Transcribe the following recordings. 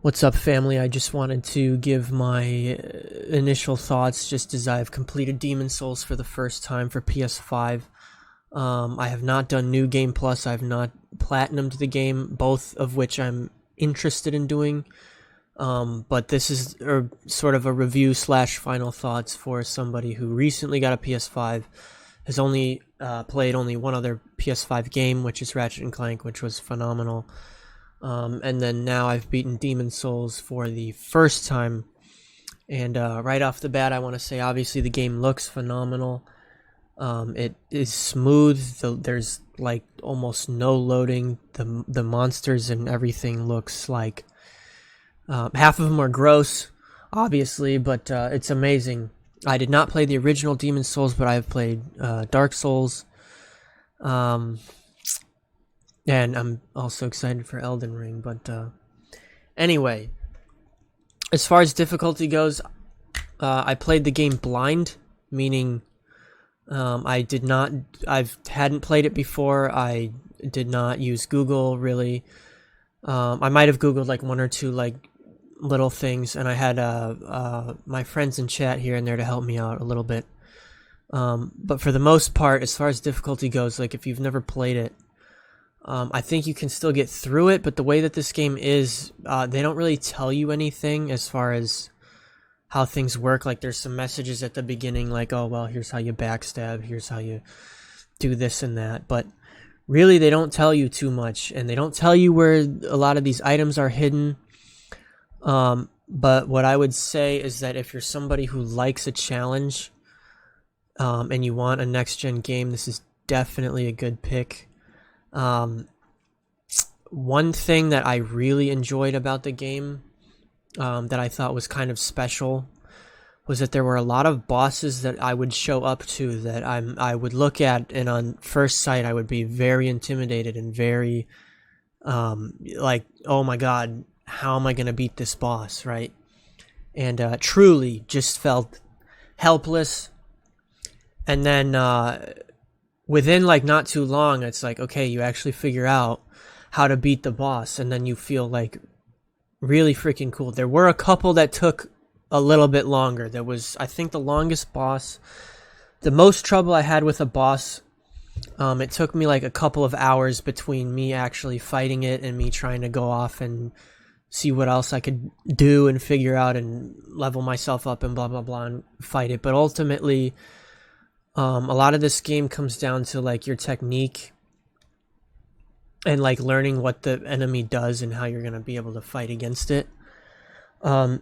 What's up, family? I just wanted to give my initial thoughts just as I've completed Demon Souls for the first time for PS5. I have not done New Game Plus. I have not platinumed the game, both of which I'm interested in doing. But this is sort of a review slash final thoughts for somebody who recently got a PS5, has only played only one other PS5 game, which is Ratchet & Clank, which was phenomenal. And then now I've beaten Demon Souls for the first time. And right off the bat, I want to say, obviously, the game looks phenomenal. It is smooth. There's like almost no loading. The monsters and everything looks like half of them are gross, obviously, but it's amazing. I did not play the original Demon Souls, but I have played Dark Souls. And I'm also excited for Elden Ring, but anyway, as far as difficulty goes, I played the game blind, meaning I hadn't played it before. I did not use Google, really. I might have Googled like one or two like little things, and I had my friends in chat here and there to help me out a little bit. But for the most part, as far as difficulty goes, like if you've never played it, I think you can still get through it, but the way that this game is, they don't really tell you anything as far as how things work. Like, there's some messages at the beginning, like, oh, well, here's how you backstab, here's how you do this and that, but really they don't tell you too much, and they don't tell you where a lot of these items are hidden. But what I would say is that if you're somebody who likes a challenge, and you want a next-gen game, this is definitely a good pick. One thing that I really enjoyed about the game, that I thought was kind of special, was that there were a lot of bosses that I would show up to that I would look at, and on first sight I would be very intimidated and very like, oh my god, how am I gonna beat this boss, right? And truly just felt helpless. And then within like not too long, it's like, okay, you actually figure out how to beat the boss, and then you feel like really freaking cool. There were a couple that took a little bit longer. There was, I think, the longest boss, the most trouble I had with a boss, it took me like a couple of hours between me actually fighting it and me trying to go off and see what else I could do and figure out and level myself up and blah blah blah and fight it. But ultimately, a lot of this game comes down to like your technique and like learning what the enemy does and how you're going to be able to fight against it. So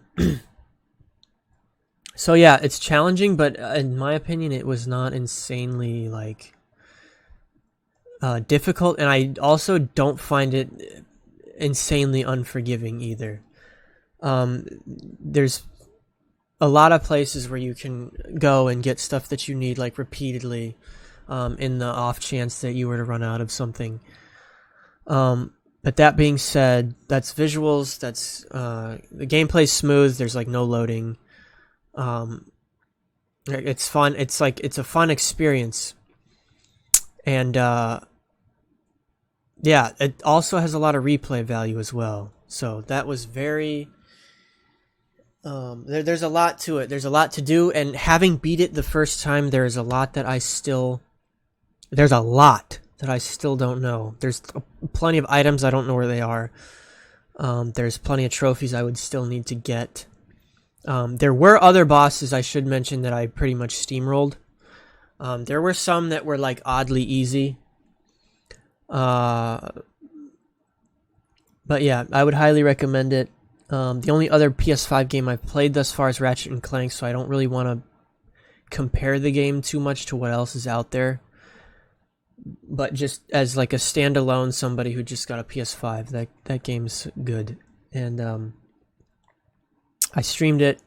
yeah, it's challenging, but in my opinion, it was not insanely like difficult, and I also don't find it insanely unforgiving either. There's a lot of places where you can go and get stuff that you need like repeatedly, in the off chance that you were to run out of something. But that being said, that's visuals, that's the gameplay's smooth, there's like no loading. It's fun, it's a fun experience. And yeah, it also has a lot of replay value as well. So that was very there's a lot to it. There's a lot to do, and having beat it the first time, there's a lot that I still don't know. There's plenty of items I don't know where they are. There's plenty of trophies I would still need to get. There were other bosses I should mention that I pretty much steamrolled. There were some that were like oddly easy. But yeah, I would highly recommend it. The only other PS5 game I've played thus far is Ratchet & Clank, so I don't really want to compare the game too much to what else is out there. But just as like a standalone, somebody who just got a PS5, that game's good. And I streamed it.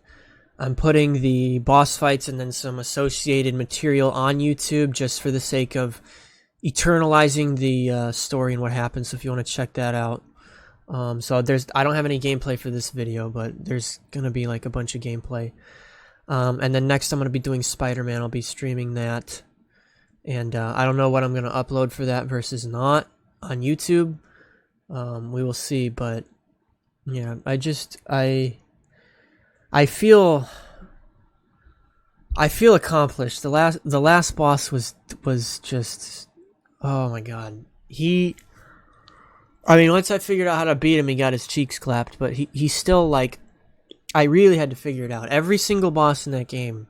I'm putting the boss fights and then some associated material on YouTube just for the sake of eternalizing the story and what happens. So if you want to check that out. So I don't have any gameplay for this video, but there's gonna be like a bunch of gameplay. And then next I'm gonna be doing Spider-Man. I'll be streaming that. And I don't know what I'm gonna upload for that versus not on YouTube. We will see, but Yeah, I feel accomplished. The last boss was just, oh my god. I mean, once I figured out how to beat him, he got his cheeks clapped, but he's still like, I really had to figure it out. Every single boss in that game,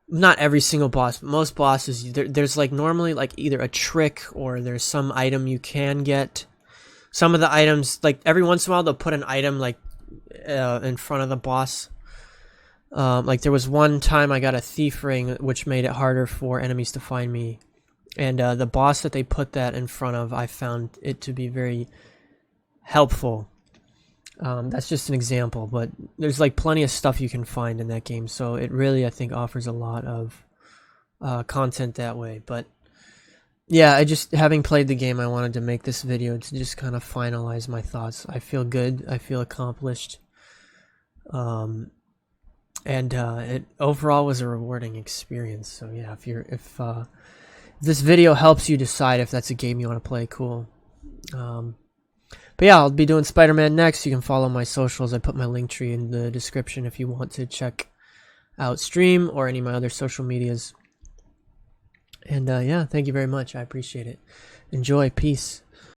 not every single boss, but most bosses, there's like normally like either a trick or there's some item you can get. Some of the items, like every once in a while, they'll put an item like in front of the boss. Like there was one time I got a thief ring, which made it harder for enemies to find me. And the boss that they put that in front of, I found it to be very helpful. That's just an example, but there's like plenty of stuff you can find in that game, so it really, I think, offers a lot of content that way. But yeah, having played the game, I wanted to make this video to just kind of finalize my thoughts. I feel good, I feel accomplished, and it overall was a rewarding experience. So yeah, if this video helps you decide if that's a game you want to play, cool. But yeah, I'll be doing Spider-Man next. You can follow my socials. I put my link tree in the description if you want to check out stream or any of my other social medias. And yeah, thank you very much. I appreciate it. Enjoy. Peace.